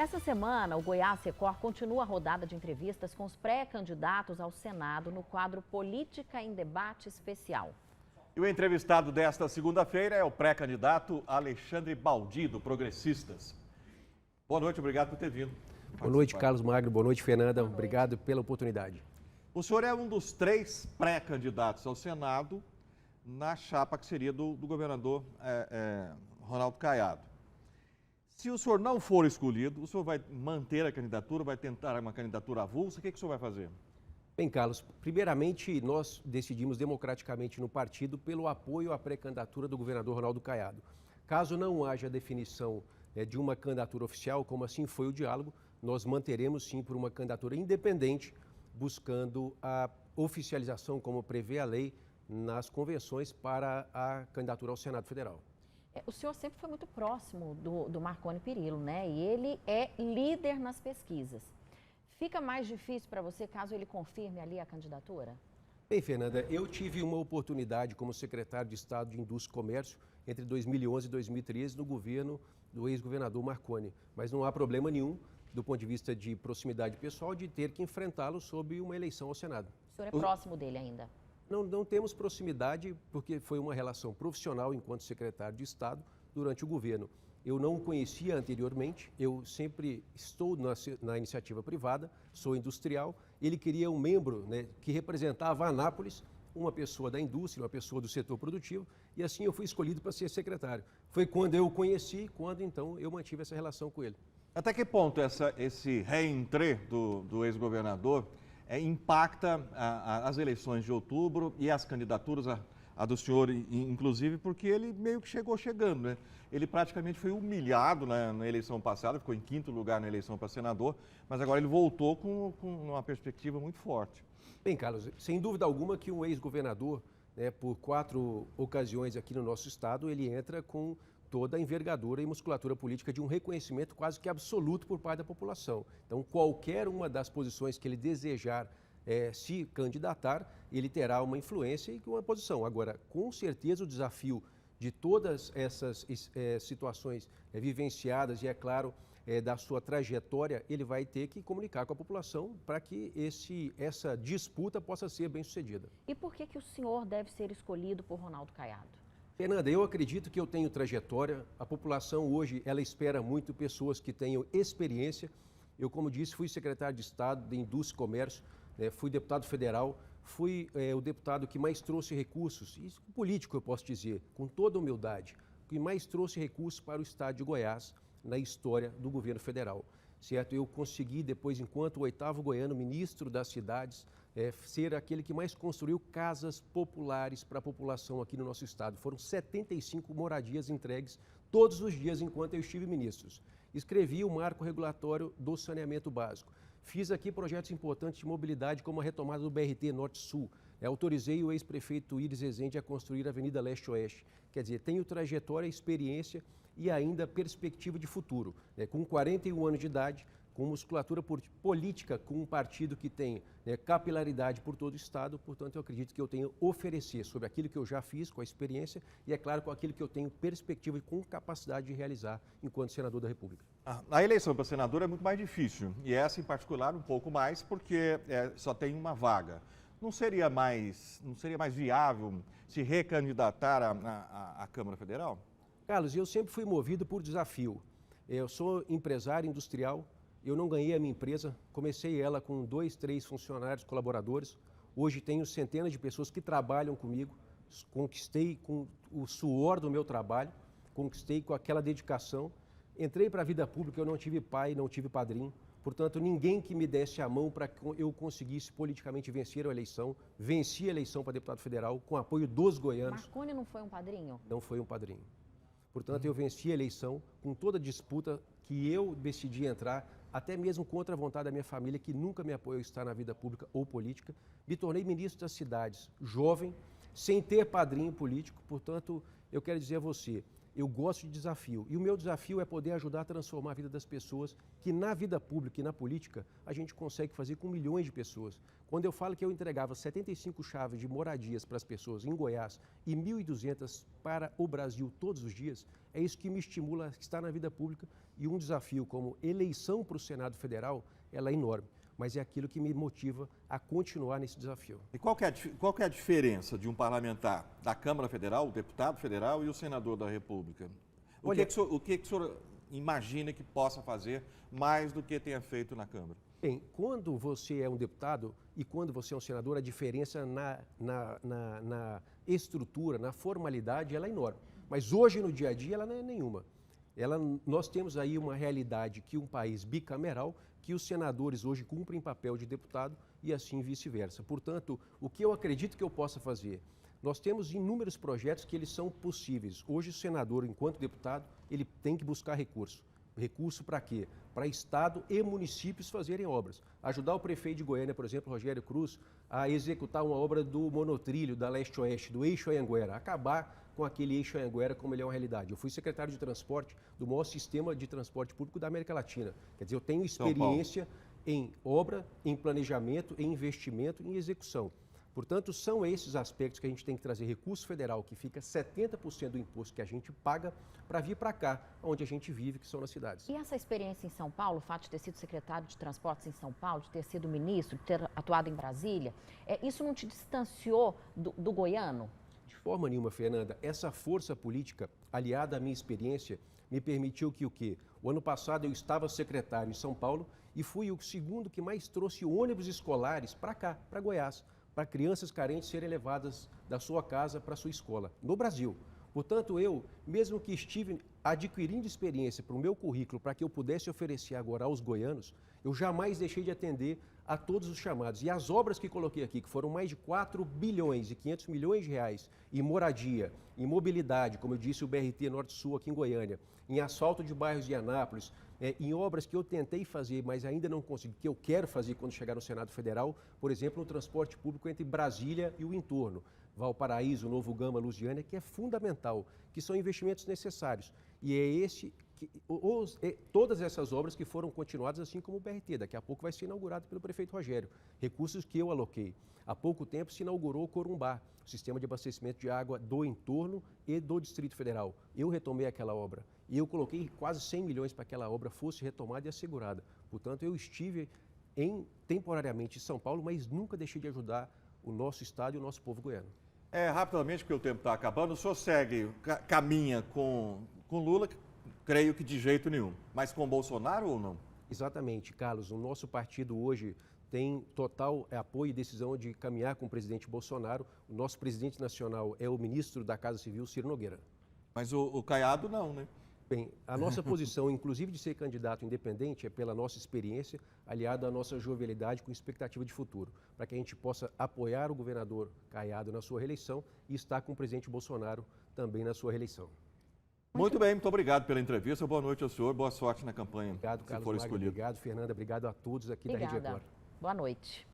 Essa semana, o Goiás Record continua a rodada de entrevistas com os pré-candidatos ao Senado no quadro Política em Debate Especial. E o entrevistado desta segunda-feira é o pré-candidato Alexandre Baldi, do Progressistas. Boa noite, obrigado por ter vindo. Boa noite, Carlos Magno. Boa noite, Fernanda. Obrigado pela oportunidade. O senhor é um dos 3 pré-candidatos ao Senado na chapa que seria do governador Ronaldo Caiado. Se o senhor não for escolhido, o senhor vai manter a candidatura, vai tentar uma candidatura avulsa? O que o senhor vai fazer? Bem, Carlos, primeiramente nós decidimos democraticamente no partido pelo apoio à pré-candidatura do governador Ronaldo Caiado. Caso não haja definição de uma candidatura oficial, como assim foi o diálogo, nós manteremos sim por uma candidatura independente, buscando a oficialização, como prevê a lei, nas convenções para a candidatura ao Senado Federal. O senhor sempre foi muito próximo do Marconi Perillo, né? E ele é líder nas pesquisas. Fica mais difícil para você caso ele confirme ali a candidatura? Bem, Fernanda, eu tive uma oportunidade como secretário de Estado de Indústria e Comércio entre 2011 e 2013 no governo do ex-governador Marconi. Mas não há problema nenhum, do ponto de vista de proximidade pessoal, de ter que enfrentá-lo sob uma eleição ao Senado. O senhor é próximo dele ainda? Não temos proximidade, porque foi uma relação profissional enquanto secretário de Estado durante o governo. Eu não o conhecia anteriormente, eu sempre estou na iniciativa privada, sou industrial. Ele queria um membro, né, que representava a Anápolis, uma pessoa da indústria, uma pessoa do setor produtivo, e assim eu fui escolhido para ser secretário. Foi quando eu o conheci, quando então eu mantive essa relação com ele. Até que ponto esse reentrê do ex-governador impacta as eleições de outubro e as candidaturas, a do senhor, inclusive, porque ele meio que chegou chegando, né? Ele praticamente foi humilhado na eleição passada, ficou em 5º lugar na eleição para senador, mas agora ele voltou com uma perspectiva muito forte. Bem, Carlos, sem dúvida alguma que um ex-governador, né, por 4 ocasiões aqui no nosso estado, ele entra com toda a envergadura e musculatura política de um reconhecimento quase que absoluto por parte da população. Então, qualquer uma das posições que ele desejar se candidatar, ele terá uma influência e uma posição. Agora, com certeza, o desafio de todas essas situações vivenciadas e, é claro, da sua trajetória, ele vai ter que comunicar com a população para que essa disputa possa ser bem sucedida. E por que o senhor deve ser escolhido por Ronaldo Caiado? Fernanda, eu acredito que eu tenho trajetória. A população hoje, ela espera muito pessoas que tenham experiência. Eu, como disse, fui secretário de Estado de Indústria e Comércio, fui deputado federal, fui o deputado que mais trouxe recursos, isso político eu posso dizer, com toda humildade, que mais trouxe recursos para o estado de Goiás na história do governo federal. Certo? Eu consegui, depois, enquanto o 8º goiano, ministro das cidades, ser aquele que mais construiu casas populares para a população aqui no nosso estado. Foram 75 moradias entregues todos os dias enquanto eu estive ministro. Escrevi o marco regulatório do saneamento básico. Fiz aqui projetos importantes de mobilidade, como a retomada do BRT Norte-Sul. Autorizei o ex-prefeito Iris Rezende a construir a Avenida Leste-Oeste. Quer dizer, tenho trajetória, experiência e ainda perspectiva de futuro. Com 41 anos de idade, com musculatura política, com um partido que tem capilaridade por todo o estado, portanto, eu acredito que eu tenho a oferecer sobre aquilo que eu já fiz, com a experiência, e, é claro, com aquilo que eu tenho perspectiva e com capacidade de realizar enquanto senador da República. A eleição para senador é muito mais difícil, e essa em particular um pouco mais, porque só tem uma vaga. Não seria mais viável se recandidatar à Câmara Federal? Carlos, eu sempre fui movido por desafio. Eu sou empresário industrial, eu não ganhei a minha empresa, comecei ela com 2, 3 funcionários, colaboradores. Hoje tenho centenas de pessoas que trabalham comigo, conquistei com o suor do meu trabalho, conquistei com aquela dedicação. Entrei para a vida pública, eu não tive pai, não tive padrinho. Portanto, ninguém que me desse a mão para que eu conseguisse politicamente vencer a eleição. Venci a eleição para deputado federal com apoio dos goianos. Marconi não foi um padrinho? Não foi um padrinho. Portanto, eu venci a eleição com toda a disputa que eu decidi entrar, até mesmo contra a vontade da minha família, que nunca me apoiou a estar na vida pública ou política. Me tornei ministro das cidades, jovem, sem ter padrinho político. Portanto, eu quero dizer a você, Eu gosto de desafio. E o meu desafio é poder ajudar a transformar a vida das pessoas, que na vida pública e na política a gente consegue fazer com milhões de pessoas. Quando eu falo que eu entregava 75 chaves de moradias para as pessoas em Goiás e 1.200 para o Brasil todos os dias, é isso que me estimula a estar na vida pública. E um desafio como eleição para o Senado Federal, ela é enorme. Mas é aquilo que me motiva a continuar nesse desafio. E qual que é a diferença de um parlamentar da Câmara Federal, o deputado federal e o senador da República? O que o senhor imagina que possa fazer mais do que tenha feito na Câmara? Bem, quando você é um deputado e quando você é um senador, a diferença na estrutura, na formalidade, ela é enorme. Mas hoje, no dia a dia, ela não é nenhuma. Nós temos aí uma realidade que um país bicameral, que os senadores hoje cumprem papel de deputado e assim vice-versa. Portanto, o que eu acredito que eu possa fazer? Nós temos inúmeros projetos que eles são possíveis. Hoje o senador, enquanto deputado, ele tem que buscar recurso. Recurso para quê? Para Estado e municípios fazerem obras. Ajudar o prefeito de Goiânia, por exemplo, Rogério Cruz, a executar uma obra do monotrilho da Leste-Oeste, do Eixo Anhanguera, acabar com aquele Eixo Anhanguera como ele é uma realidade. Eu fui secretário de transporte do maior sistema de transporte público da América Latina. Quer dizer, eu tenho experiência em obra, em planejamento, em investimento, em execução. Portanto, são esses aspectos que a gente tem que trazer recurso federal, que fica 70% do imposto que a gente paga, para vir para cá, onde a gente vive, que são nas cidades. E essa experiência em São Paulo, o fato de ter sido secretário de transportes em São Paulo, de ter sido ministro, de ter atuado em Brasília, isso não te distanciou do goiano? De forma nenhuma, Fernanda. Essa força política, aliada à minha experiência, me permitiu que o quê? O ano passado eu estava secretário em São Paulo e fui o segundo que mais trouxe ônibus escolares para cá, para Goiás, para crianças carentes serem levadas da sua casa para a sua escola, no Brasil. Portanto, eu, mesmo que estive adquirindo experiência para o meu currículo, para que eu pudesse oferecer agora aos goianos, eu jamais deixei de atender a todos os chamados. E as obras que coloquei aqui, que foram mais de 4 bilhões e 500 milhões de reais em moradia, em mobilidade, como eu disse, o BRT Norte-Sul aqui em Goiânia, em asfalto de bairros de Anápolis, em obras que eu tentei fazer, mas ainda não consegui, que eu quero fazer quando chegar no Senado Federal, por exemplo, no transporte público entre Brasília e o entorno, Valparaíso, Novo Gama, Lusiânia, que é fundamental, que são investimentos necessários. E todas essas obras que foram continuadas, assim como o BRT, daqui a pouco vai ser inaugurado pelo prefeito Rogério, recursos que eu aloquei. Há pouco tempo se inaugurou o Corumbá, o sistema de abastecimento de água do entorno e do Distrito Federal. Eu retomei aquela obra e eu coloquei quase 100 milhões para que aquela obra fosse retomada e assegurada. Portanto, eu estive temporariamente em São Paulo, mas nunca deixei de ajudar o nosso estado e o nosso povo goiano. Rapidamente, porque o tempo está acabando, o senhor caminha com Lula, creio que de jeito nenhum, mas com Bolsonaro ou não? Exatamente, Carlos. O nosso partido hoje tem total apoio e decisão de caminhar com o presidente Bolsonaro. O nosso presidente nacional é o ministro da Casa Civil, Ciro Nogueira. Mas o Caiado não, né? Bem, a nossa posição, inclusive de ser candidato independente, é pela nossa experiência, aliada à nossa jovialidade com expectativa de futuro, para que a gente possa apoiar o governador Caiado na sua reeleição e estar com o presidente Bolsonaro também na sua reeleição. Muito bem, muito obrigado pela entrevista. Boa noite ao senhor, boa sorte na campanha. Obrigado, Carlos se for escolhido. Obrigado, Fernanda. Obrigado a todos aqui da Rede Record. Boa noite.